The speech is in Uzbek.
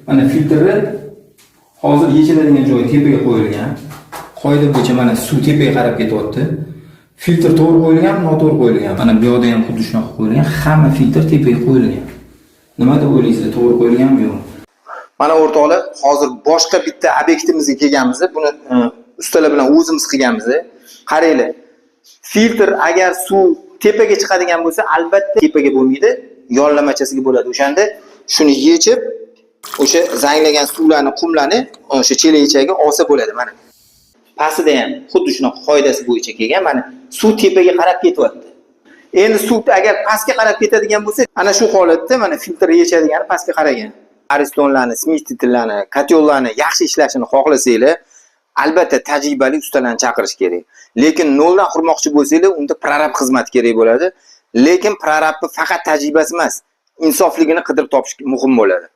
Mana filtrni hozir yechiladigan joyi tepaga qo'yilgan. Qoida bo'yicha mana suv tepaga qarab ketyapti. Filtr to'g'ri qo'yilgan, noto'g'ri qo'yilgan. Mana bu yoqda ham xuddi shunaqa qo'yilgan. Hamma filtr tepaga qo'yilgan. Nima deb o'ylaysizlar? To'g'ri qo'yilganmi yo'qmi? Mana o'rtoqlar, hozir boshqa bitta obyektimizga kelganmiz. Buni ustalar bilan o'zimiz qilganmiz. Qaranglar. Filtr agar suv tepaga chiqadigan bo'lsa, albatta tepaga bo'lmaydi, yonlamachasiga bo'ladi. O'shanda shuni yechib, o'sha zanglagan suvlarni, qumlarni o'sha chelakchaga olsa bo'ladi. Mana pastida ham xuddi shunaqa qoidasi bo'yicha kelgan. Mana suv tepaga qarab ketyapti. Endi suv agar pastga qarab ketadigan bo'lsa, ana shu holatda mana filtr yechadigani pastga qaragan. Aristonlarni, smititlarni, kotyollarni yaxshi ishlashini xohlasanglar, albatta tajribali ustalarni chaqirish kerak. Lekin noldan qurmoqchi bo'lsanglar, unda prorab xizmat kerak bo'ladi. Lekin prorabni faqat tajribasi emas, insofligini qidirib topish muhim bo'ladi.